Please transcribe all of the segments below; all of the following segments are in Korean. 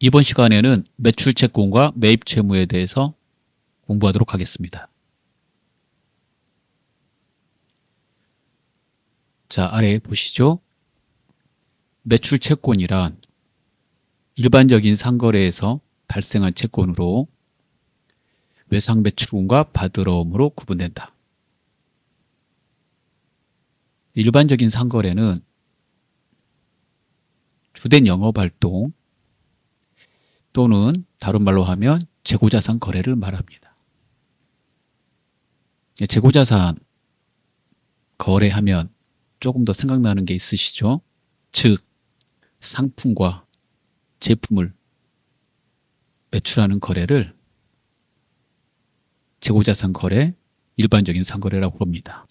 이번 시간에는 매출 채권과 매입 채무에 대해서 공부하도록 하겠습니다. 자, 아래 보시죠. 매출 채권이란 일반적인 상거래에서 발생한 채권으로 외상 매출금과 받으러움으로 구분된다. 일반적인 상거래는 주된 영업활동 또는 다른 말로 하면 재고자산 거래를 말합니다. 재고자산 거래하면 조금 더 생각나는 게 있으시죠? 즉, 상품과 제품을 매출하는 거래를 재고자산 거래, 일반적인 상거래라고 부릅니다.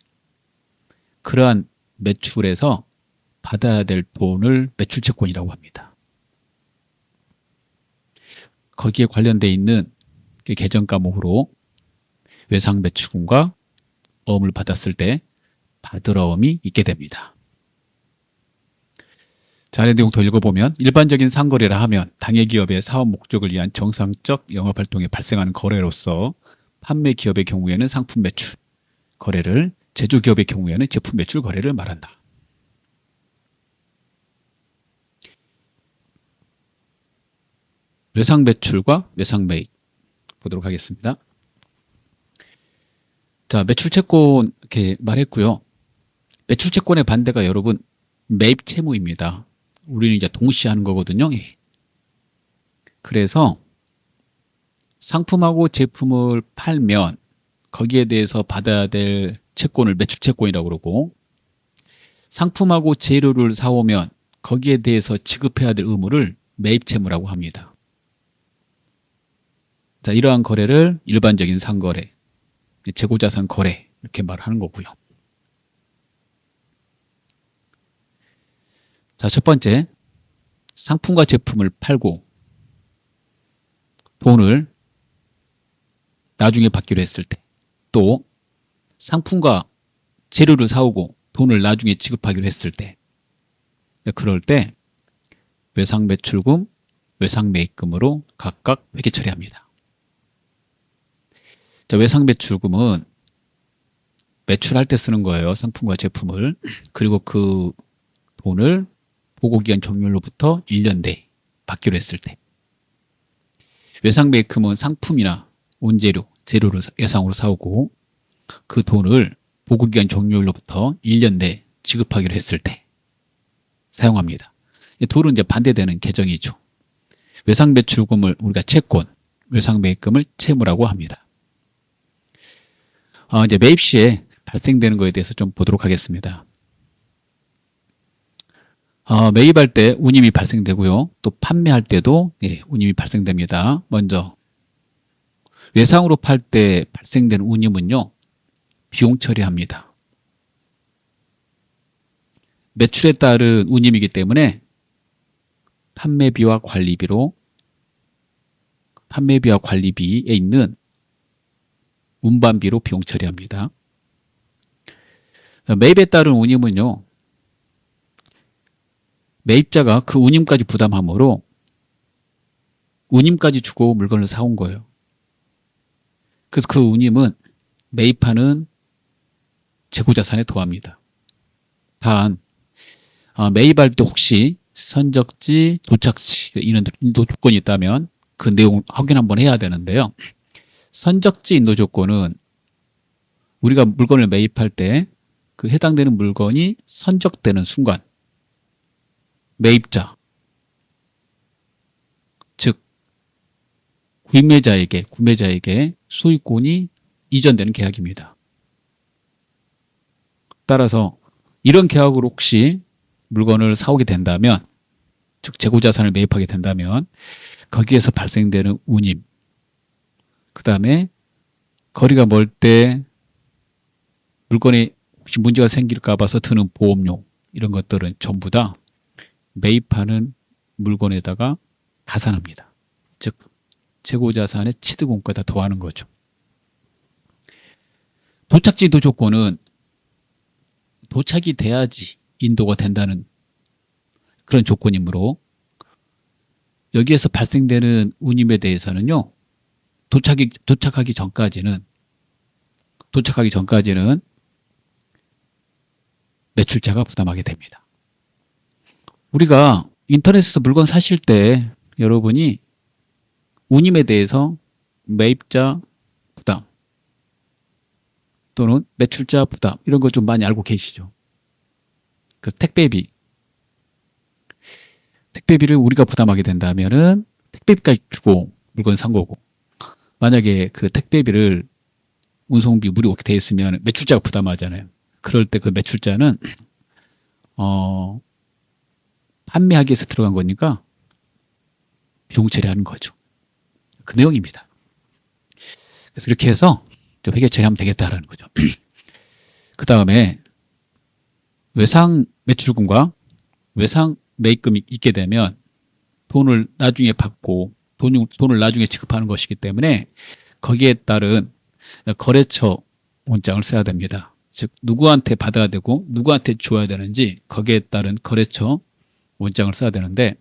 그러한 매출에서 받아야 될 돈을 매출채권이라고 합니다. 거기에 관련되어 있는 계정 과목으로 외상 매출금과 어음을 받았을 때 받으러움이 있게 됩니다. 자, 아래 내용 더 읽어보면 일반적인 상거래라 하면 당해 기업의 사업 목적을 위한 정상적 영업활동에 발생하는 거래로서 판매 기업의 경우에는 상품 매출 거래를, 제조기업의 경우에는 제품 매출 거래를 말한다. 외상 매출과 외상 매입 보도록 하겠습니다. 자, 매출 채권 이렇게 말했고요. 매출 채권의 반대가 여러분 매입 채무입니다. 우리는 이제 동시에 하는 거거든요. 그래서 상품하고 제품을 팔면 거기에 대해서 받아야 될 채권을 매출 채권이라고 그러고, 상품하고 재료를 사오면 거기에 대해서 지급해야 될 의무를 매입 채무라고 합니다. 자, 이러한 거래를 일반적인 상거래, 재고자산 거래 이렇게 말하는 거고요. 자, 첫 번째, 상품과 제품을 팔고 돈을 나중에 받기로 했을 때, 또 상품과 재료를 사오고 돈을 나중에 지급하기로 했을 때, 그럴 때 외상 매출금, 외상 매입금으로 각각 회계 처리합니다. 자, 외상 매출금은 매출할 때 쓰는 거예요. 상품과 제품을. 그리고 그 돈을 보고기한 종료로부터 1년 내에 받기로 했을 때. 외상 매입금은 상품이나 원재료, 재료를 예상으로 사오고 그 돈을 보고기한 종료일로부터 1년 내에 지급하기로 했을 때 사용합니다. 둘은 이제 반대되는 계정이죠. 외상 매출금을 우리가 채권, 외상 매입금을 채무라고 합니다. 이제 매입 시에 발생되는 것에 대해서 좀 보도록 하겠습니다. 매입할 때 운임이 발생되고요. 또 판매할 때도 운임이 발생됩니다. 먼저 외상으로 팔 때 발생되는 운임은요, 비용 처리합니다. 매출에 따른 운임이기 때문에 판매비와 관리비에 있는 운반비로 비용 처리합니다. 매입에 따른 운임은요, 매입자가 그 운임까지 부담하므로 운임까지 주고 물건을 사온 거예요. 그래서 그 운임은 매입하는 재고자산에 더합니다. 단, 매입할 때 혹시 선적지, 도착지 이런 인도 조건이 있다면 그 내용 확인 한번 해야 되는데요. 선적지 인도 조건은 우리가 물건을 매입할 때 그 해당되는 물건이 선적되는 순간 매입자, 즉 구매자에게 소유권이 이전되는 계약입니다. 따라서 이런 계약으로 혹시 물건을 사오게 된다면, 즉 재고자산을 매입하게 된다면 거기에서 발생되는 운임, 그 다음에 거리가 멀 때 물건에 혹시 문제가 생길까 봐서 드는 보험료, 이런 것들은 전부 다 매입하는 물건에다가 가산합니다. 즉 재고자산의 취득원가에다 더하는 거죠. 도착지 인도 조건은 도착이 돼야지 인도가 된다는 그런 조건이므로 여기에서 발생되는 운임에 대해서는요, 도착하기 전까지는 매출자가 부담하게 됩니다. 우리가 인터넷에서 물건 사실 때 여러분이 운임에 대해서 매입자 부담 또는 매출자 부담 이런 거 좀 많이 알고 계시죠? 그 택배비를 우리가 부담하게 된다면은 택배비까지 주고 물건 산 거고, 만약에 그 택배비를 운송비 무료 이렇게 돼 있으면 매출자가 부담하잖아요. 그럴 때 그 매출자는 판매하기 위해서 들어간 거니까 비용 처리하는 거죠. 그 내용입니다. 그래서 이렇게 해서 회계 처리하면 되겠다라는 거죠. 그 다음에 외상 매출금과 외상 매입금이 있게 되면 돈을 나중에 받고 돈을 나중에 지급하는 것이기 때문에 거기에 따른 거래처 원장을 써야 됩니다. 즉 누구한테 받아야 되고 누구한테 줘야 되는지 거기에 따른 거래처 원장을 써야 되는데,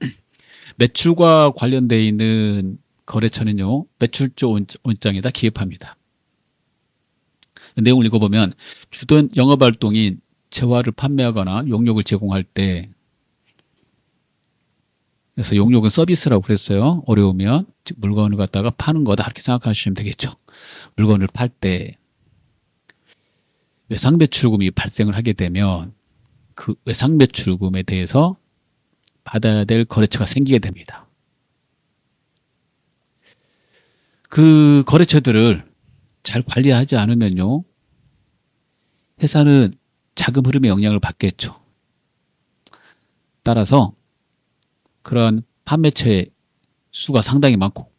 매출과 관련되어 있는 거래처는요, 매출조 원장에다 기입합니다. 내용을 읽어보면 주된 영업활동인 재화를 판매하거나 용역을 제공할 때, 그래서 용역은 서비스라고 그랬어요. 어려우면 즉 물건을 갖다가 파는 거다 이렇게 생각하시면 되겠죠. 물건을 팔 때 외상매출금이 발생을 하게 되면 그 외상매출금에 대해서 받아야 될 거래처가 생기게 됩니다. 그 거래처들을 잘 관리하지 않으면요, 회사는 자금 흐름에 영향을 받겠죠. 따라서 그러한 판매처의 수가 상당히 많고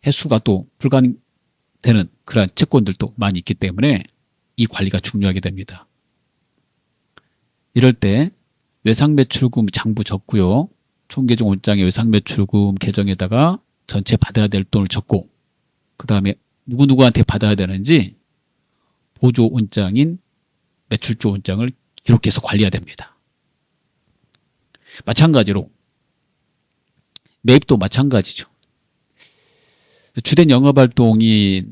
횟수가 또 불가능되는 그러한 채권들도 많이 있기 때문에 이 관리가 중요하게 됩니다. 이럴 때 외상매출금 장부 적고요, 총계정 원장의 외상매출금 계정에다가 전체 받아야 될 돈을 적고, 그 다음에 누구누구한테 받아야 되는지 보조 원장인 매출조 원장을 기록해서 관리해야 됩니다. 마찬가지로 매입도 마찬가지죠. 주된 영업활동이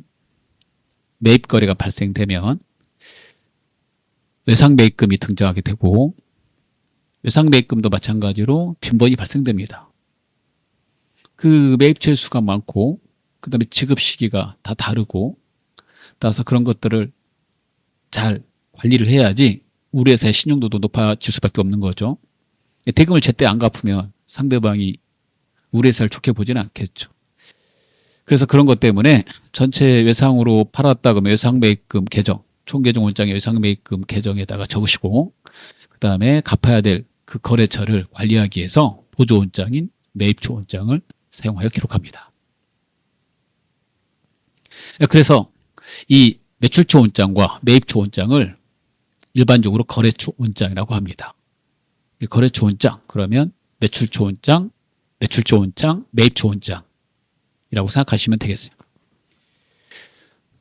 매입 거래가 발생되면 외상 매입금이 등장하게 되고, 외상 매입금도 마찬가지로 빈번히 발생됩니다. 그 매입처의 수가 많고 그 다음에 지급 시기가 다 다르고, 따라서 그런 것들을 잘 관리를 해야지 우리 회사의 신용도도 높아질 수밖에 없는 거죠. 대금을 제때 안 갚으면 상대방이 우리 회사를 좋게 보지는 않겠죠. 그래서 그런 것 때문에 전체 외상으로 팔았다 그러면 외상매입금 계정, 총계정 원장의 외상매입금 계정에다가 적으시고, 그 다음에 갚아야 될 그 거래처를 관리하기 위해서 보조 원장인 매입조 원장을 사용하여 기록합니다. 그래서 이 매출조 원장과 매입조 원장을 일반적으로 거래처 원장이라고 합니다. 이 거래처 원장, 그러면 매출조 원장, 매출조 원장, 매입조 원장이라고 생각하시면 되겠어요.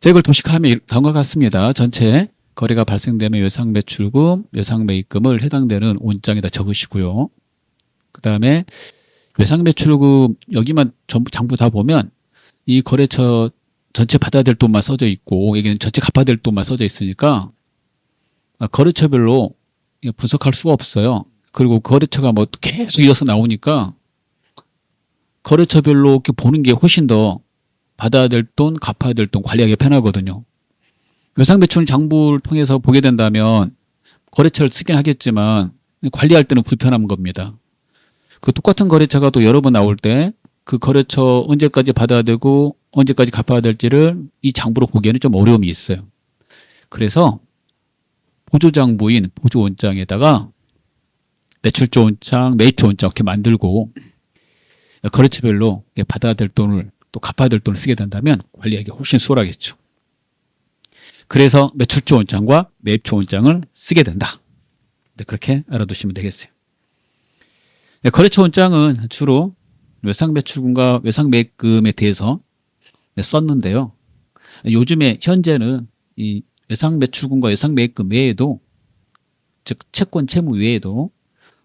이걸 도식하면 다음과 같습니다. 전체 거래가 발생되면 외상매출금, 외상매입금을 해당되는 원장에다 적으시고요. 그 다음에 외상매출금 여기만 전부 장부 다 보면 이 거래처 전체 받아야 될 돈만 써져 있고 여기는 전체 갚아야 될 돈만 써져 있으니까 거래처별로 분석할 수가 없어요. 그리고 거래처가 뭐 계속 이어서 나오니까 거래처별로 이렇게 보는 게 훨씬 더 받아야 될 돈, 갚아야 될 돈 관리하기 편하거든요. 외상매출 장부를 통해서 보게 된다면 거래처를 쓰긴 하겠지만 관리할 때는 불편한 겁니다. 그 똑같은 거래처가 또 여러 번 나올 때 그 거래처 언제까지 받아야 되고 언제까지 갚아야 될지를 이 장부로 보기에는 좀 어려움이 있어요. 그래서 보조장부인 보조원장에다가 매출조 원장, 매입조 원장 이렇게 만들고 거래처별로 받아야 될 돈을 또 갚아야 될 돈을 쓰게 된다면 관리하기 훨씬 수월하겠죠. 그래서 매출조 원장과 매입조 원장을 쓰게 된다. 그렇게 알아두시면 되겠어요. 거래처 원장은 주로 외상매출금과 외상매입금에 대해서 썼는데요. 요즘에 현재는 이 외상매출금과 외상매입금 외에도, 즉 채권 채무 외에도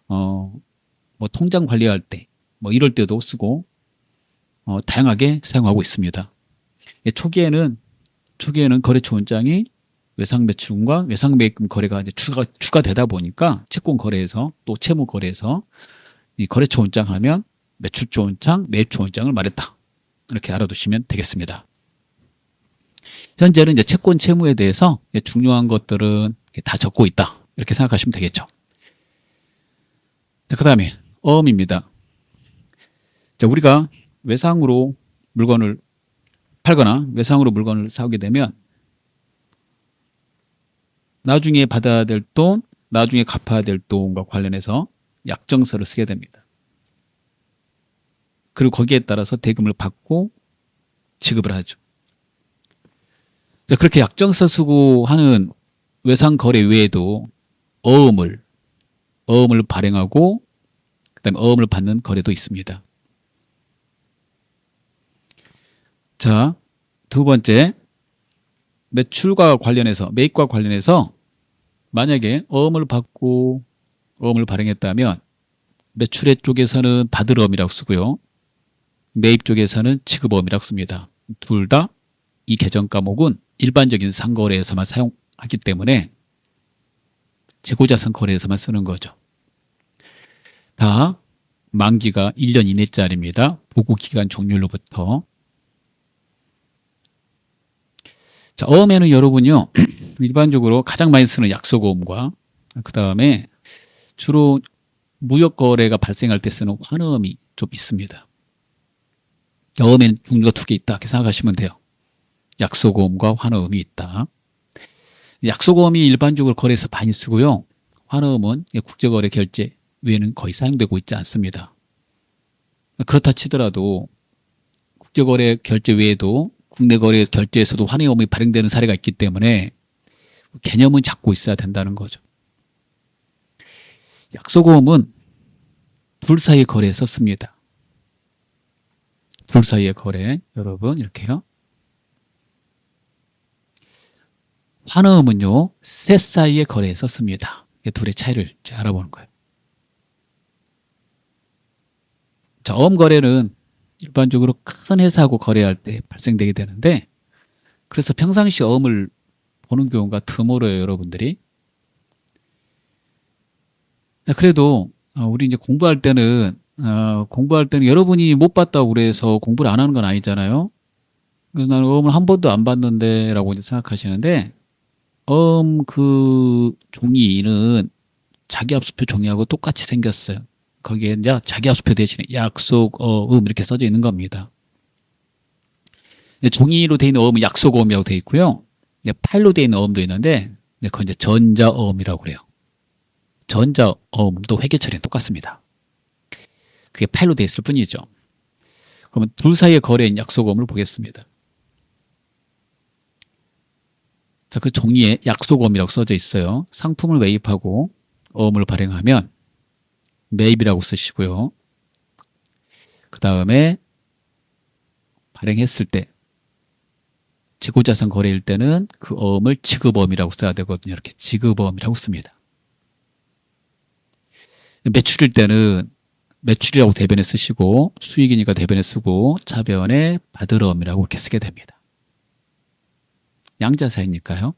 뭐 통장 관리할 때 뭐 이럴 때도 쓰고 다양하게 사용하고 있습니다. 초기에는 거래처 원장이 외상매출금과 외상매입금 거래가 이제 추가되다 보니까 채권 거래에서 또 채무 거래에서 이 거래처 원장 하면 매출처 원장, 매입처 원장을 말했다. 이렇게 알아두시면 되겠습니다. 현재는 이제 채권 채무에 대해서 중요한 것들은 다 적고 있다. 이렇게 생각하시면 되겠죠. 그 다음에 어음입니다. 자, 우리가 외상으로 물건을 팔거나 외상으로 물건을 사오게 되면 나중에 받아야 될 돈, 나중에 갚아야 될 돈과 관련해서 약정서를 쓰게 됩니다. 그리고 거기에 따라서 대금을 받고 지급을 하죠. 자, 그렇게 약정서 쓰고 하는 외상 거래 외에도 어음을 발행하고 그다음에 어음을 받는 거래도 있습니다. 자, 두 번째, 매출과 관련해서, 매입과 관련해서 만약에 어음을 받고 어음을 발행했다면 매출액 쪽에서는 받을 어음이라고 쓰고요. 매입 쪽에서는 지급 어음이라고 씁니다. 둘 다 이 개정 과목은 일반적인 상거래에서만 사용하기 때문에 재고자산 거래에서만 쓰는 거죠. 다 만기가 1년 이내짜리입니다. 보고기간 종료로부터. 자, 어음에는 여러분요, 일반적으로 가장 많이 쓰는 약속어음과 그 다음에 주로 무역거래가 발생할 때 쓰는 환어음이 좀 있습니다. 어음에는 종류가 두 개 있다. 이렇게 생각하시면 돼요. 약속어음과 환어음이 있다. 약속어음이 일반적으로 거래에서 많이 쓰고요. 환어음은 국제거래 결제 외에는 거의 사용되고 있지 않습니다. 그렇다 치더라도 국제거래 결제 외에도 국내 거래 결제에서도 환어음이 발행되는 사례가 있기 때문에 개념은 잡고 있어야 된다는 거죠. 약속어음은 둘 사이의 거래에 썼습니다. 둘 사이의 거래, 여러분 이렇게요. 환어음은요, 셋 사이의 거래에 썼습니다. 둘의 차이를 알아보는 거예요. 자, 어음 거래는 일반적으로 큰 회사하고 거래할 때 발생되게 되는데, 그래서 평상시 어음을 보는 경우가 드물어요, 여러분들이. 그래도 우리 이제 공부할 때는 여러분이 못 봤다고 그래서 공부를 안 하는 건 아니잖아요. 그래서 나는 어음을 한 번도 안 봤는데 라고 이제 생각하시는데, 어음 그 종이는 자기합수표 종이하고 똑같이 생겼어요. 거기에 이제 자기합수표 대신에 약속, 어음 이렇게 써져 있는 겁니다. 종이로 되어 있는 어음은 약속어음이라고 되어 있고요. 파일로 되어 있는 어음도 있는데 그건 이제 전자어음이라고 그래요. 전자어음도 회계 처리는 똑같습니다. 그게 파일로 되어 있을 뿐이죠. 그러면 둘 사이의 거래인 약속어음을 보겠습니다. 자, 그 종이에 약속어음이라고 써져 있어요. 상품을 매입하고 어음을 발행하면 매입이라고 쓰시고요. 그 다음에 발행했을 때 재고자산 거래일 때는 그 어음을 지급어음이라고 써야 되거든요. 이렇게 지급어음이라고 씁니다. 매출일 때는 매출이라고 대변에 쓰시고 수익이니까 대변에 쓰고 차변에 받을 어음이라고 이렇게 쓰게 됩니다. 양자사이니까요.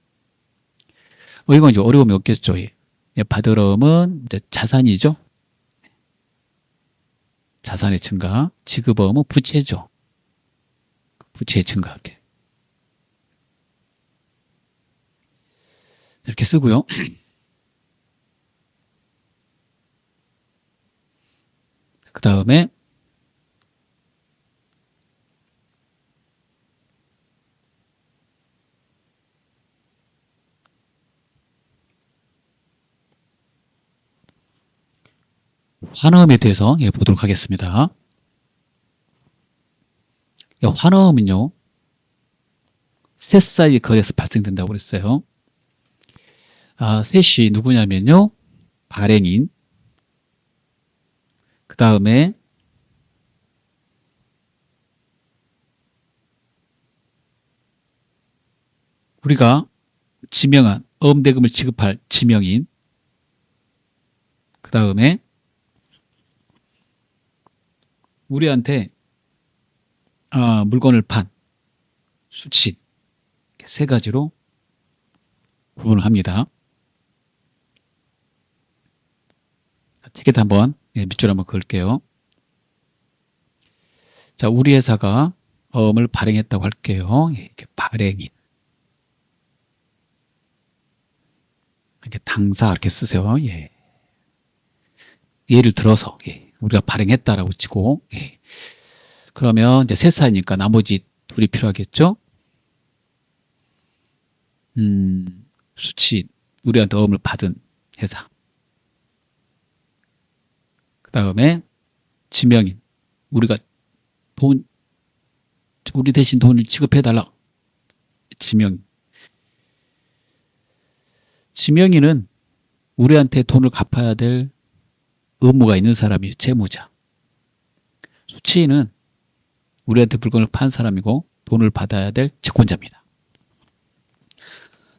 이건 이제 어려움이 없겠죠. 받을 어음은 이제 자산이죠. 자산의 증가. 지급어음은 부채죠. 부채의 증가. 이렇게 쓰고요. 그 다음에 환어음에 대해서 보도록 하겠습니다. 환어음은요, 셋 사이 거래에서 발생된다고 그랬어요. 셋이 누구냐면요, 발행인, 그 다음에 우리가 지명한 어음대금을 지급할 지명인, 그 다음에 우리한테 물건을 판 수취인 세 가지로 구분을 합니다. 티켓 한번 밑줄 한번 그을게요. 자, 우리 회사가 어음을 발행했다고 할게요. 이렇게 발행인. 이렇게 당사 이렇게 쓰세요. 예. 예를 들어서 우리가 발행했다라고 치고 그러면 이제 세 사이니까 나머지 둘이 필요하겠죠. 수취인 우리한테 어음을 받은 회사. 그 다음에 지명인 우리 대신 돈을 지급해달라. 지명인은 우리한테 돈을 갚아야 될 의무가 있는 사람이에요. 채무자. 수취인은 우리한테 물건을 판 사람이고 돈을 받아야 될 채권자입니다.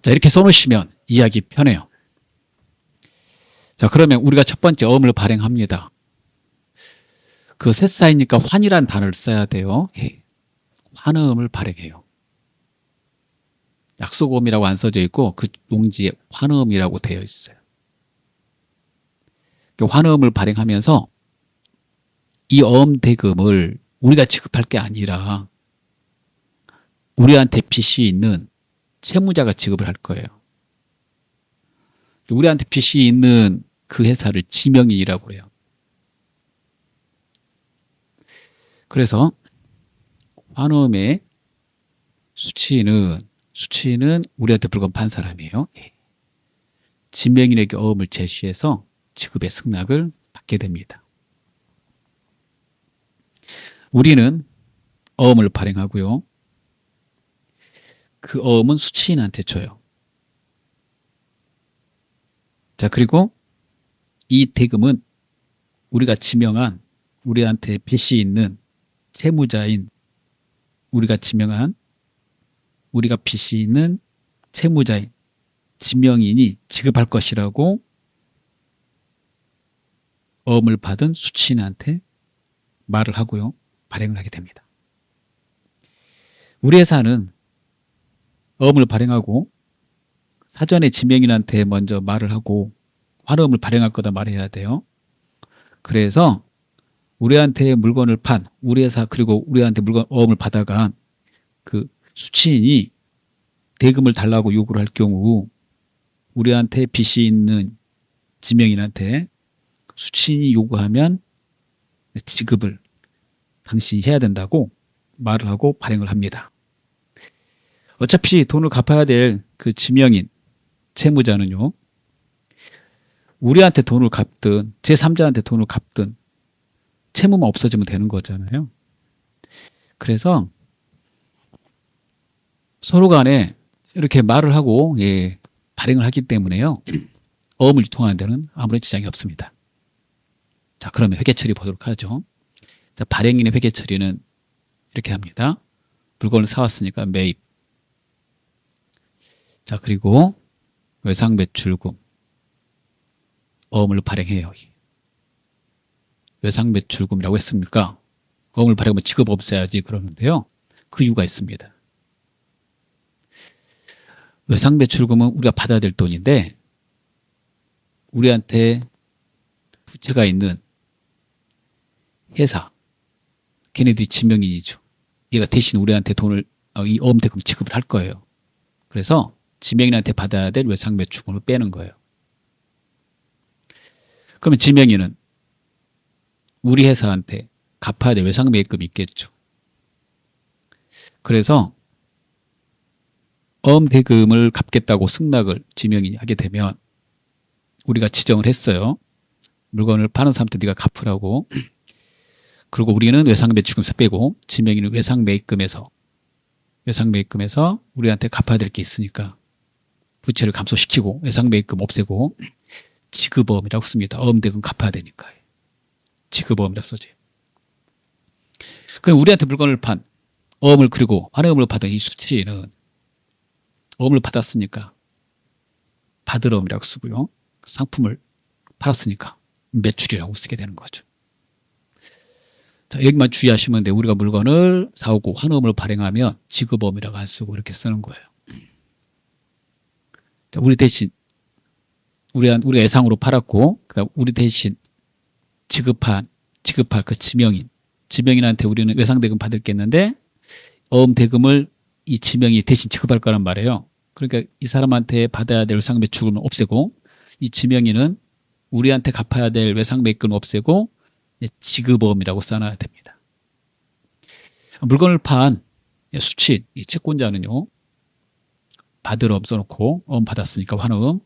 자, 이렇게 써놓으시면 이해하기 편해요. 자, 그러면 우리가 첫 번째 어음을 발행합니다. 그 세 사이니까 환이란 단어를 써야 돼요. 환어음을 발행해요. 약속어음이라고 안 써져 있고 그 용지에 환어음이라고 되어 있어요. 환어음을 발행하면서 이 어음 대금을 우리가 지급할 게 아니라 우리한테 빚이 있는 채무자가 지급을 할 거예요. 우리한테 빚이 있는 그 회사를 지명인이라고 해요. 그래서 환어음의 수취인은 우리한테 물건 판 사람이에요. 지명인에게 어음을 제시해서 지급의 승낙을 받게 됩니다. 우리는 어음을 발행하고요. 그 어음은 수취인한테 줘요. 자, 그리고 이 대금은 우리가 지명한 우리한테 빚이 있는 채무자인 우리가 빚이 있는 채무자인 지명인이 지급할 것이라고 어음을 받은 수취인한테 말을 하고요. 발행을 하게 됩니다. 우리 회사는 어음을 발행하고 사전에 지명인한테 먼저 말을 하고 환어음을 발행할 거다 말해야 돼요. 그래서 우리한테 물건을 판 우리 회사 그리고 우리한테 어음을 받아간 그 수취인이 대금을 달라고 요구를 할 경우 우리한테 빚이 있는 지명인한테 수취인이 요구하면 지급을 당신이 해야 된다고 말을 하고 발행을 합니다. 어차피 돈을 갚아야 될 그 지명인 채무자는요, 우리한테 돈을 갚든 제3자한테 돈을 갚든 채무만 없어지면 되는 거잖아요. 그래서 서로 간에 이렇게 말을 하고 발행을 하기 때문에요. 어음을 유통하는 데는 아무런 지장이 없습니다. 자, 그러면 회계 처리 보도록 하죠. 자, 발행인의 회계 처리는 이렇게 합니다. 물건을 사왔으니까 매입. 자, 그리고 외상매출금 어음을 발행해요. 외상매출금이라고 했습니까? 어음을 발행하면 지급 없애야지 그러는데요. 그 이유가 있습니다. 외상매출금은 우리가 받아야 될 돈인데 우리한테 부채가 있는 회사, 걔네들이 지명인이죠. 얘가 대신 우리한테 돈을 이 어음 대금 지급을 할 거예요. 그래서 지명인한테 받아야 될 외상매출금을 빼는 거예요. 그러면 지명인은 우리 회사한테 갚아야 될 외상매입금이 있겠죠. 그래서 어음 대금을 갚겠다고 승낙을 지명인이 하게 되면 우리가 지정을 했어요. 물건을 파는 사람한테 네가 갚으라고. 그리고 우리는 외상매출금에서 빼고 지명인은 외상매입금에서 우리한테 갚아야 될 게 있으니까 부채를 감소시키고 외상매입금 없애고 지급어음이라고 씁니다. 어음 대금 갚아야 되니까. 지급어음이라고 써져요. 그럼 우리한테 물건을 판 어음을 그리고 환어음을 받은 이 수취인은 어음을 받았으니까 받을 어음이라고 쓰고요. 상품을 팔았으니까 매출이라고 쓰게 되는 거죠. 자, 여기만 주의하시면 돼요. 우리가 물건을 사오고 환음을 발행하면 지급어음이라고 안 쓰고 이렇게 쓰는 거예요. 자, 우리 대신 우리 애상으로 팔았고, 그다음 우리 대신 지급할 그 지명인한테 우리는 외상대금 받을 게 있는데 어음대금을 이 지명이 대신 지급할 거란 말이에요. 그러니까 이 사람한테 받아야 될 외상매출금을 없애고 이 지명인은 우리한테 갚아야 될 외상매입금을 없애고 지급어음이라고 써놔야 됩니다. 물건을 판 수취인, 이 채권자는요, 받을 어음 써놓고 어음 받았으니까 환어음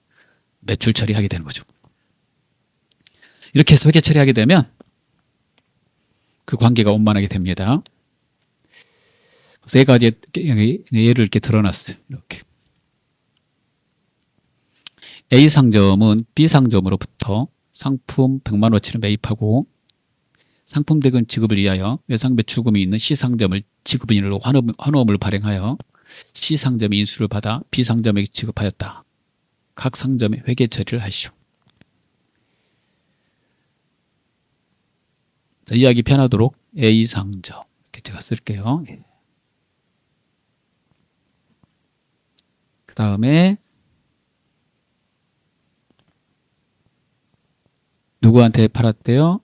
매출 처리하게 되는 거죠. 이렇게 해서 회계 처리하게 되면 그 관계가 원만하게 됩니다. 세 가지 예를 이렇게 드러났어요. 이렇게. A 상점은 B 상점으로부터 상품 100만 원어치를 매입하고 상품 대금 지급을 위하여 외상 매출금이 있는 C 상점을 지급인으로 환호음을 발행하여 C 상점이 인수를 받아 B 상점에게 지급하였다. 각 상점의 회계 처리를 하시오. 자, 이해하기 편하도록 A 상점 이렇게 제가 쓸게요. 그 다음에 누구한테 팔았대요?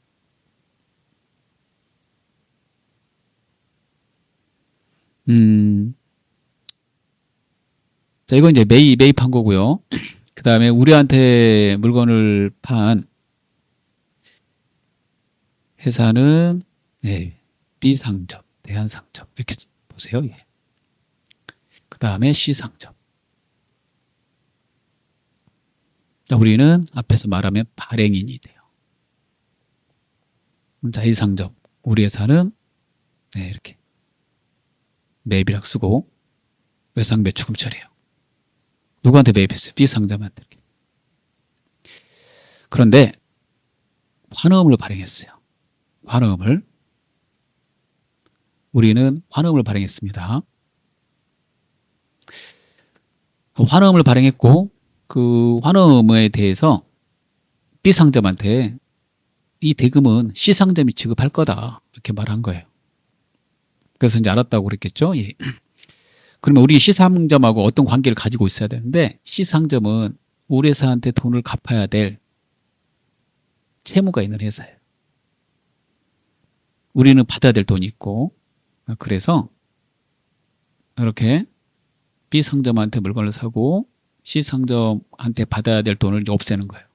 자, 이건 이제 매입한 거고요. 그 다음에 우리한테 물건을 판 회사는 B상점, 대한상점 이렇게 보세요. 그 다음에 C상점. 자, 우리는 앞에서 말하면 발행인이 돼요. 자, A상점, 우리 회사는 이렇게 매입이라고 쓰고 외상 매출금 처리해요. 누구한테 매입했어요? B상점한테. 그런데 환어음을 발행했어요. 우리는 환어음을 발행했습니다. 그 환어음을 발행했고 그 환어음에 대해서 B상점한테 이 대금은 C상점이 지급할 거다 이렇게 말한 거예요. 그래서 이제 알았다고 그랬겠죠. 그러면 우리 C상점하고 어떤 관계를 가지고 있어야 되는데 C상점은 우리 회사한테 돈을 갚아야 될 채무가 있는 회사예요. 우리는 받아야 될 돈이 있고, 그래서 이렇게 B상점한테 물건을 사고 C상점한테 받아야 될 돈을 이제 없애는 거예요.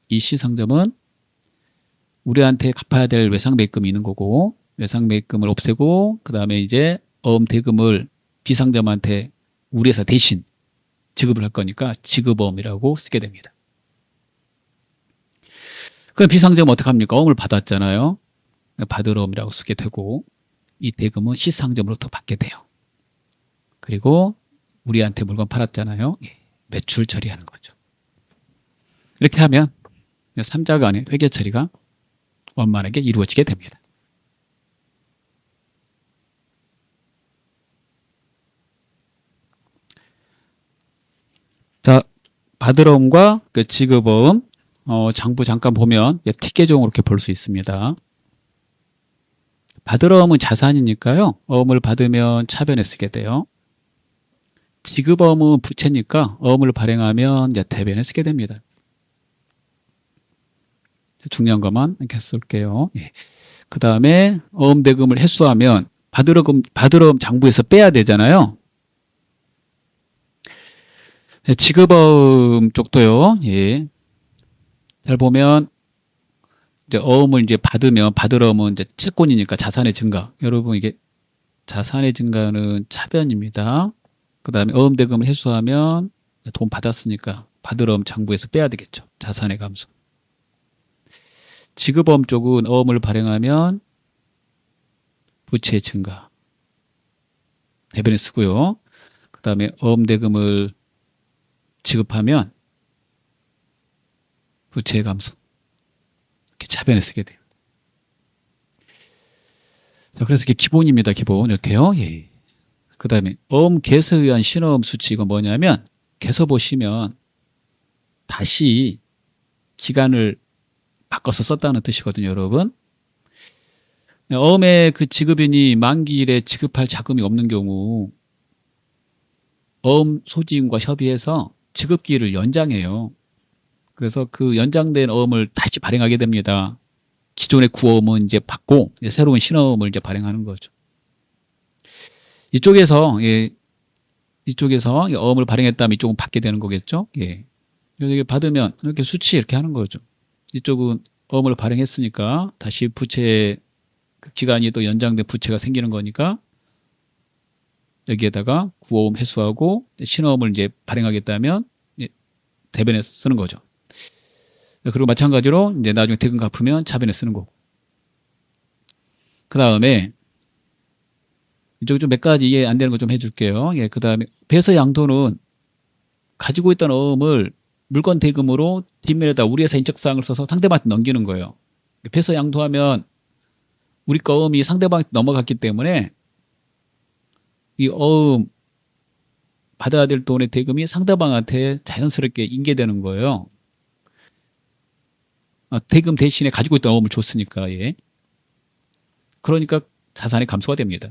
이 C상점은 우리한테 갚아야 될 외상매입금이 있는 거고, 외상매입금을 없애고, 그 다음에 이제 어음대금을 B상점한테 우리 회사 대신 지급을 할 거니까 지급어음이라고 쓰게 됩니다. 그럼 B상점은 어떻게 합니까? 어음을 받았잖아요. 받을 어음이라고 쓰게 되고 이 대금은 C상점으로부터 받게 돼요. 그리고 우리한테 물건 팔았잖아요. 매출 처리하는 거죠. 이렇게 하면 3자 간의 회계 처리가 원만하게 이루어지게 됩니다. 자, 받을 어음과 그 지급 어음 장부 잠깐 보면 티계종으로 이렇게 볼 수 있습니다. 받을 어음은 자산이니까요. 어음을 받으면 차변에 쓰게 돼요. 지급 어음은 부채니까 어음을 발행하면 이제 대변에 쓰게 됩니다. 중요한 것만 이렇게 쓸게요. 그 다음에 어음 대금을 회수하면 받을 어음 장부에서 빼야 되잖아요. 지급 어음 쪽도요. 잘 보면 이제 어음을 이제 받으면 받을 어음은 이제 채권이니까 자산의 증가. 여러분 이게 자산의 증가는 차변입니다. 그 다음에 어음 대금을 회수하면 돈 받았으니까 받을 어음 장부에서 빼야 되겠죠. 자산의 감소. 지급 어음 쪽은 어음을 발행하면 부채의 증가. 대변에 쓰고요. 그 다음에 어음 대금을 지급하면 부채의 감소. 이렇게 차변에 쓰게 돼요. 자, 그래서 이게 기본입니다. 기본. 이렇게요. 그 다음에 어음 개서에 의한 신어음 수치 이건 뭐냐면 개서 보시면 다시 기간을 바꿔서 썼다는 뜻이거든요, 여러분. 어음의 그 지급인이 만기일에 지급할 자금이 없는 경우 어음 소지인과 협의해서 지급기일을 연장해요. 그래서 그 연장된 어음을 다시 발행하게 됩니다. 기존의 구어음은 이제 받고 이제 새로운 신어음을 이제 발행하는 거죠. 이쪽에서 이쪽에서 어음을 발행했다면 이쪽은 받게 되는 거겠죠. 이렇게 받으면 이렇게 수치 이렇게 하는 거죠. 이쪽은 어음을 발행했으니까 다시 부채 그 기간이 또 연장된 부채가 생기는 거니까 여기에다가 구어음 회수하고 신어음을 이제 발행하겠다면 대변에 쓰는 거죠. 그리고 마찬가지로 이제 나중에 대금 갚으면 차변에 쓰는 거고. 그 다음에 이쪽 좀 몇 가지 이해 안 되는 거 좀 해줄게요. 그 다음에 배서 양도는 가지고 있던 어음을 물건 대금으로 뒷면에다 우리 회사 인적사항을 써서 상대방한테 넘기는 거예요. 배서 양도하면 우리 거 어음이 상대방한테 넘어갔기 때문에 이 어음 받아야 될 돈의 대금이 상대방한테 자연스럽게 인계되는 거예요. 대금 대신에 가지고 있던 어음을 줬으니까. 그러니까 자산이 감소가 됩니다.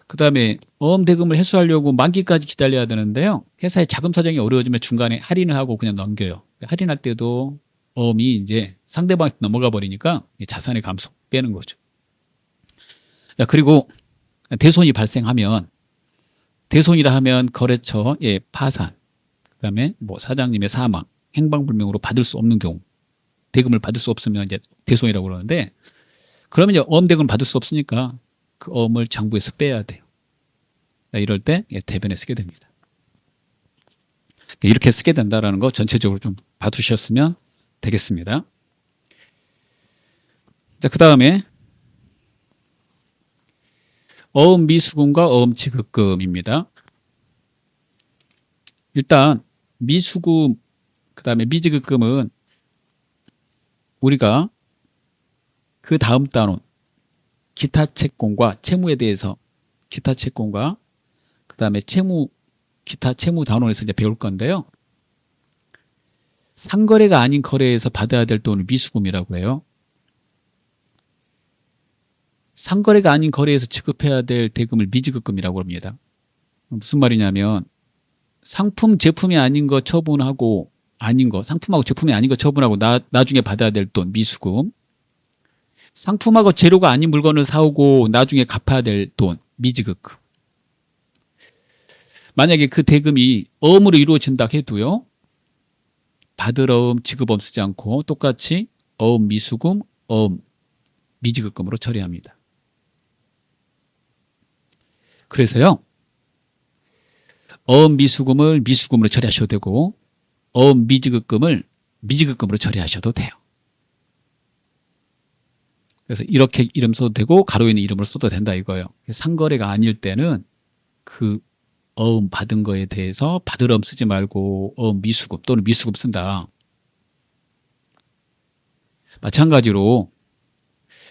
그 다음에 어음 대금을 회수하려고 만기까지 기다려야 되는데요. 회사의 자금 사정이 어려워지면 중간에 할인을 하고 그냥 넘겨요. 할인할 때도 어음이 이제 상대방한테 넘어가 버리니까 자산의 감소 빼는 거죠. 그리고 대손이 발생하면 대손이라 하면 거래처의 파산, 그 다음에 뭐 사장님의 사망, 행방불명으로 받을 수 없는 경우 대금을 받을 수 없으면 이제 대손이라고 그러는데 그러면 이제 어음 대금을 받을 수 없으니까 그 어음을 장부에서 빼야 돼요. 이럴 때 대변에 쓰게 됩니다. 이렇게 쓰게 된다는 거 전체적으로 좀 봐두셨으면 되겠습니다. 자, 그 다음에 어음 미수금과 어음 지급금입니다. 일단 미수금 그 다음에 미지급금은 우리가 그 다음 단원 기타 채권과 채무에 대해서 기타 채권과 그 다음에 기타 채무 단원에서 이제 배울 건데요. 상거래가 아닌 거래에서 받아야 될 돈을 미수금이라고 해요. 상거래가 아닌 거래에서 지급해야 될 대금을 미지급금이라고 합니다. 무슨 말이냐면 상품 제품이 아닌 거 처분하고 아닌 거 상품하고 제품이 아닌 거 처분하고 나중에 받아야 될 돈 미수금, 상품하고 재료가 아닌 물건을 사오고 나중에 갚아야 될 돈 미지급금. 만약에 그 대금이 어음으로 이루어진다 해도요, 받을 어음 지급어음 쓰지 않고 똑같이 어음 미수금 어음 미지급금으로 처리합니다. 그래서요, 어음 미수금을 미수금으로 처리하셔도 되고 어음 미지급금을 미지급금으로 처리하셔도 돼요. 그래서 이렇게 이름 써도 되고 가로 있는 이름으로 써도 된다 이거예요. 상거래가 아닐 때는 그 어음 받은 거에 대해서 받을 어음 쓰지 말고 어음 미수금 또는 미수금 쓴다. 마찬가지로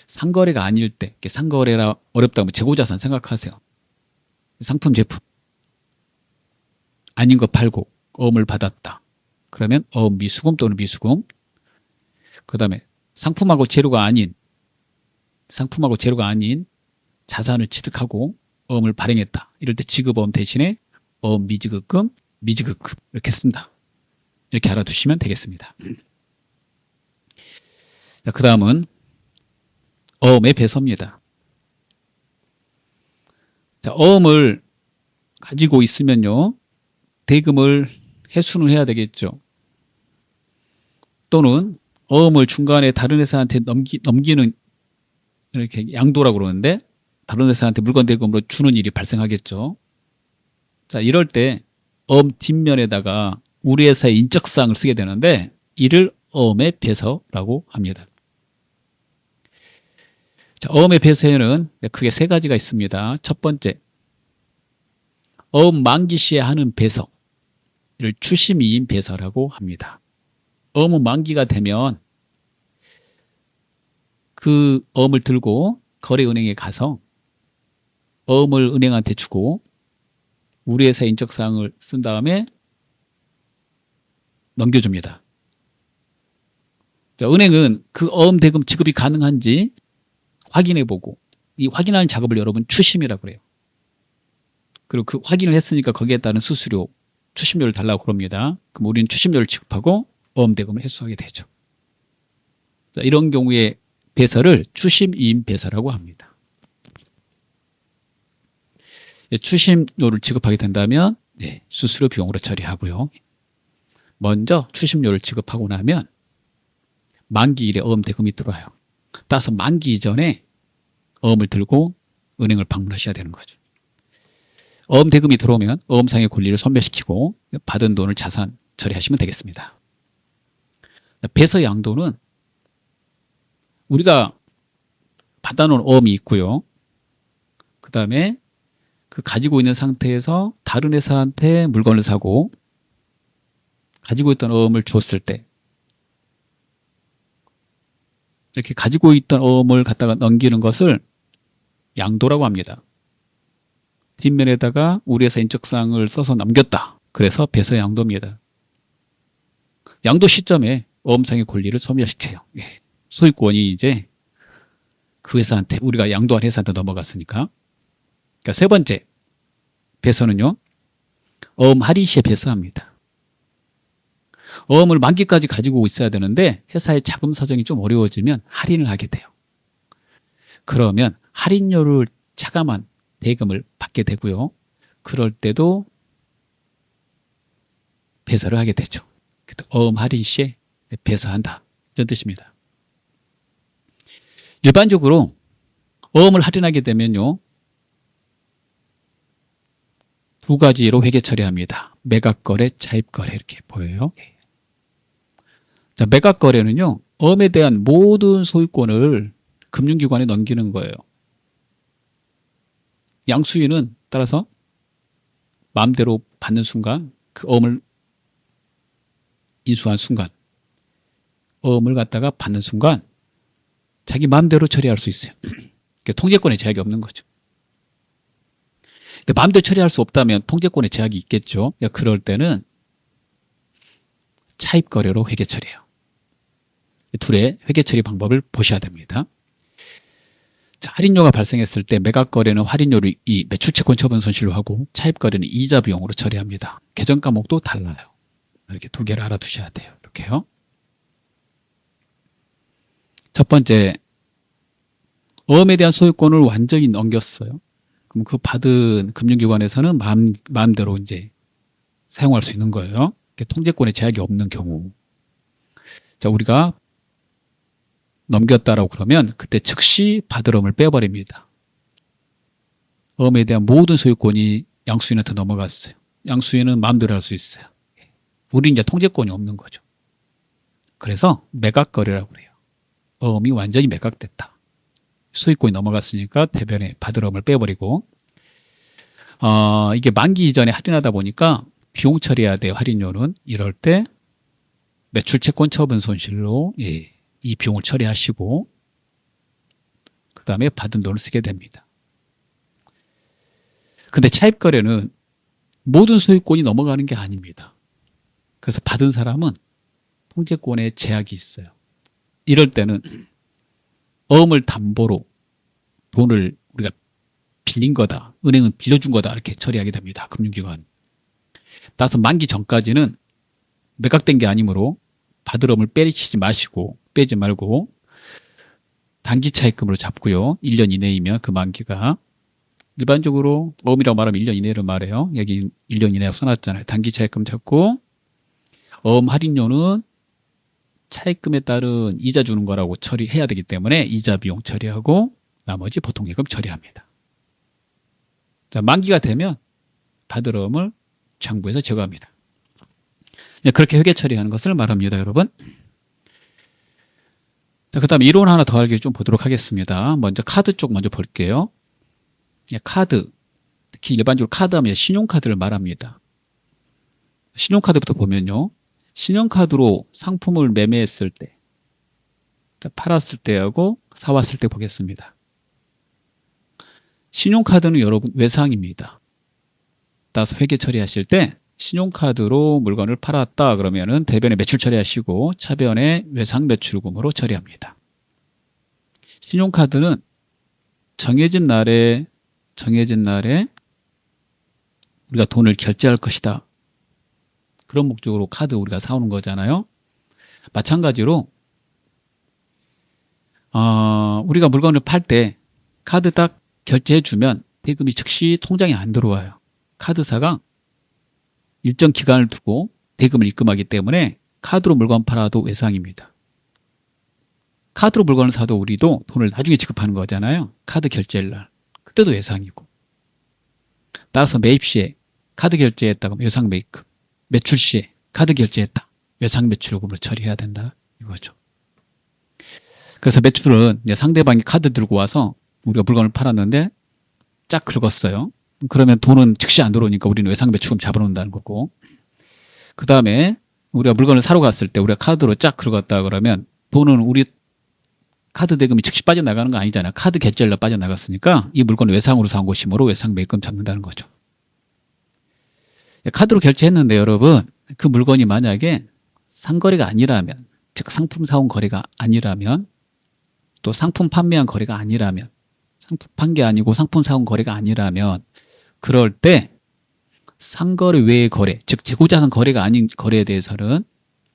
상거래가 아닐 때, 상거래라 어렵다면 재고자산 생각하세요. 상품 제품 아닌 거 팔고 어음을 받았다. 그러면 어음 미수금 또는 미수금. 그 다음에 상품하고 재료가 아닌 자산을 취득하고 어음을 발행했다. 이럴 때 지급어음 대신에 어음 미지급금, 미지급금 이렇게 쓴다. 이렇게 알아두시면 되겠습니다. 자, 그 다음은 어음의 배서입니다. 자, 어음을 가지고 있으면요, 대금을 회수는 해야 되겠죠. 또는 어음을 중간에 다른 회사한테 넘기는 이렇게 양도라고 그러는데 다른 회사한테 물건 대금으로 주는 일이 발생하겠죠. 자, 이럴 때 어음 뒷면에다가 우리 회사의 인적사항을 쓰게 되는데 이를 어음의 배서라고 합니다. 자, 어음의 배서에는 크게 세 가지가 있습니다. 첫 번째, 어음 만기 시에 하는 배서, 이를 추심이인 배서라고 합니다. 어음은 만기가 되면 그 어음을 들고 거래은행에 가서 어음을 은행한테 주고 우리 회사 인적사항을 쓴 다음에 넘겨줍니다. 자, 은행은 그 어음 대금 지급이 가능한지 확인해보고 이 확인하는 작업을 여러분 추심이라고 그래요. 그리고 그 확인을 했으니까 거기에 따른 수수료, 추심료를 달라고 그럽니다. 그럼 우리는 추심료를 지급하고 어음 대금을 회수하게 되죠. 자, 이런 경우에 배서를 추심이임 배서라고 합니다. 추심료를 지급하게 된다면 수수료 비용으로 처리하고요. 먼저 추심료를 지급하고 나면 만기일에 어음 대금이 들어와요. 따라서 만기 이전에 어음을 들고 은행을 방문하셔야 되는 거죠. 어음 대금이 들어오면 어음상의 권리를 소멸시키고 받은 돈을 자산 처리하시면 되겠습니다. 배서 양도는 우리가 받아놓은 어음이 있고요. 그 다음에 그 가지고 있는 상태에서 다른 회사한테 물건을 사고 가지고 있던 어음을 줬을 때 이렇게 가지고 있던 어음을 갖다가 넘기는 것을 양도라고 합니다. 뒷면에다가 우리 회사 인적사항을 써서 남겼다. 그래서 배서 양도입니다. 양도 시점에 어음상의 권리를 소멸시켜요. 소유권이 이제 그 회사한테, 우리가 양도한 회사한테 넘어갔으니까. 그러니까 세 번째 배서는요, 어음 할인 시에 배서합니다. 어음을 만기까지 가지고 있어야 되는데 회사의 자금 사정이 좀 어려워지면 할인을 하게 돼요. 그러면 할인료를 차감한 대금을 받게 되고요. 그럴 때도 배서를 하게 되죠. 어음 할인 시에 배서한다. 이런 뜻입니다. 일반적으로 어음을 할인하게 되면요, 두 가지로 회계 처리합니다. 매각거래, 차입거래 이렇게 보여요. 자, 매각거래는요, 어음에 대한 모든 소유권을 금융기관에 넘기는 거예요. 양수인은 따라서 마음대로 받는 순간, 그 어음을 인수한 순간, 어음을 갖다가 받는 순간 자기 마음대로 처리할 수 있어요. 통제권에 제약이 없는 거죠. 근데 마음대로 처리할 수 없다면 통제권에 제약이 있겠죠. 그럴 때는 차입거래로 회계 처리해요. 둘의 회계 처리 방법을 보셔야 됩니다. 자, 할인료가 발생했을 때 매각거래는 할인료를 이 매출채권 처분 손실로 하고 차입거래는 이자 비용으로 처리합니다. 계정 과목도 달라요. 이렇게 두 개를 알아두셔야 돼요. 이렇게요. 첫 번째, 어음에 대한 소유권을 완전히 넘겼어요. 그럼 그 받은 금융기관에서는 마음대로 이제 사용할 수 있는 거예요. 통제권에 제약이 없는 경우. 자, 우리가 넘겼다라고 그러면 그때 즉시 받으럼을 빼버립니다. 어음에 대한 모든 소유권이 양수인한테 넘어갔어요. 양수인은 마음대로 할 수 있어요. 우리 이제 통제권이 없는 거죠. 그래서 매각거래라고 그래요. 어음이 완전히 매각됐다. 소유권이 넘어갔으니까 대변에 받으럼을 빼버리고, 이게 만기 이전에 할인하다 보니까 비용 처리해야 돼요. 할인료는. 이럴 때 매출채권 처분 손실로 이 비용을 처리하시고 그 다음에 받은 돈을 쓰게 됩니다. 근데 차입거래는 모든 소유권이 넘어가는 게 아닙니다. 그래서 받은 사람은 통제권에 제약이 있어요. 이럴 때는 어음을 담보로 돈을 우리가 빌린 거다, 은행은 빌려준 거다 이렇게 처리하게 됩니다. 금융기관. 따라서 만기 전까지는 매각된 게 아니므로 받으럼을 빼지 말고 단기 차입금으로 잡고요. 1년 이내이면 그 만기가, 일반적으로 어음이라고 말하면 1년 이내를 말해요. 여기 1년 이내라고 써놨잖아요. 단기 차입금 잡고 어음 할인료는 차입금에 따른 이자 주는 거라고 처리해야 되기 때문에 이자 비용 처리하고 나머지 보통예금 처리합니다. 자, 만기가 되면 받으럼을 장부에서 제거합니다. 그렇게 회계 처리하는 것을 말합니다, 여러분. 자, 그 다음에 이론 하나 더 알기 좀 보도록 하겠습니다. 먼저 카드 쪽 먼저 볼게요. 카드, 특히 일반적으로 카드 하면 신용카드를 말합니다. 신용카드부터 보면요, 신용카드로 상품을 매매했을 때, 팔았을 때하고 사왔을 때 보겠습니다. 신용카드는 여러분 외상입니다. 따라서 회계 처리하실 때 신용카드로 물건을 팔았다 그러면은 대변에 매출 처리하시고 차변에 외상 매출금으로 처리합니다. 신용카드는 정해진 날에 우리가 돈을 결제할 것이다. 그런 목적으로 카드 우리가 사오는 거잖아요. 마찬가지로 우리가 물건을 팔 때 카드 딱 결제해주면 대금이 즉시 통장에 안 들어와요. 카드사가 일정 기간을 두고 대금을 입금하기 때문에 카드로 물건 팔아도 외상입니다. 카드로 물건을 사도 우리도 돈을 나중에 지급하는 거잖아요. 카드 결제일 날. 그때도 외상이고. 따라서 매입 시에 카드 결제했다 그러면 외상 매입금, 매출 시에 카드 결제했다. 외상 매출금으로 처리해야 된다. 이거죠. 그래서 매출은 상대방이 카드 들고 와서 우리가 물건을 팔았는데 쫙 긁었어요. 그러면 돈은 즉시 안 들어오니까 우리는 외상 매출금 잡아놓는다는 거고, 그 다음에 우리가 물건을 사러 갔을 때 우리가 카드로 쫙 긁었다 그러면 돈은 우리 카드 대금이 즉시 빠져나가는 거 아니잖아요. 카드 결제일로 빠져나갔으니까 이 물건을 외상으로 사온 것이므로 외상 매입금 잡는다는 거죠. 카드로 결제했는데 여러분, 그 물건이 만약에 상거래가 아니라면, 즉 상품 사온 거래가 아니라면, 또 상품 판매한 거래가 아니라면, 상품 판 게 아니고 상품 사온 거래가 아니라면, 그럴 때 상거래 외의 거래, 즉 재고자산 거래가 아닌 거래에 대해서는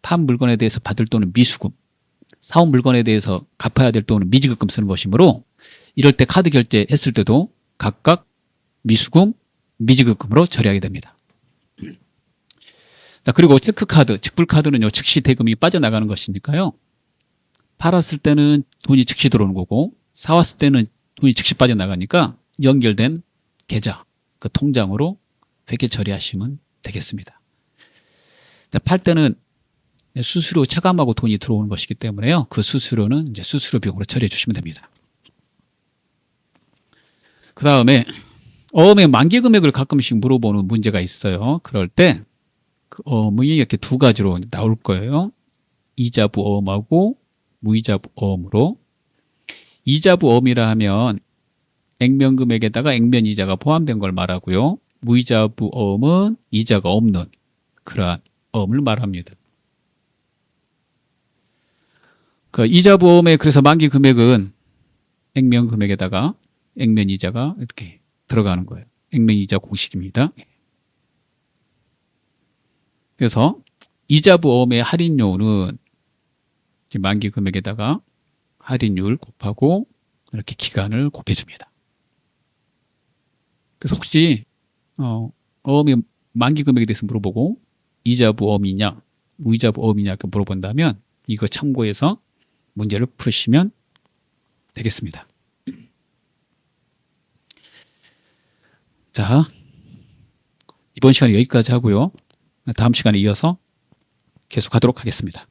판 물건에 대해서 받을 돈은 미수금, 사온 물건에 대해서 갚아야 될 돈은 미지급금 쓰는 것이므로, 이럴 때 카드 결제했을 때도 각각 미수금, 미지급금으로 처리하게 됩니다. 자, 그리고 체크카드, 직불카드는요, 즉시 대금이 빠져나가는 것이니까요. 팔았을 때는 돈이 즉시 들어오는 거고, 사왔을 때는 돈이 즉시 빠져나가니까 연결된 계좌, 그 통장으로 회계 처리하시면 되겠습니다. 자, 팔 때는 수수료 차감하고 돈이 들어오는 것이기 때문에요. 그 수수료는 이제 수수료 비용으로 처리해 주시면 됩니다. 그 다음에 어음의 만기 금액을 가끔씩 물어보는 문제가 있어요. 그럴 때 그 어음이 이렇게 두 가지로 나올 거예요. 이자부 어음하고 무이자부 어음으로. 이자부 어음이라 하면 액면 금액에다가 액면 이자가 포함된 걸 말하고요. 무이자부 어음은 이자가 없는 그러한 어음을 말합니다. 그 이자부 어음의 그래서 만기 금액은 액면 금액에다가 액면 이자가 이렇게 들어가는 거예요. 액면 이자 공식입니다. 그래서 이자부 어음의 할인료는 만기 금액에다가 할인율 곱하고 이렇게 기간을 곱해줍니다. 그래서 혹시 어음의 만기 금액에 대해서 물어보고 이자부 어음이냐 무이자부 어음이냐 이렇게 물어본다면 이거 참고해서 문제를 푸시면 되겠습니다. 자, 이번 시간에 여기까지 하고요. 다음 시간에 이어서 계속하도록 하겠습니다.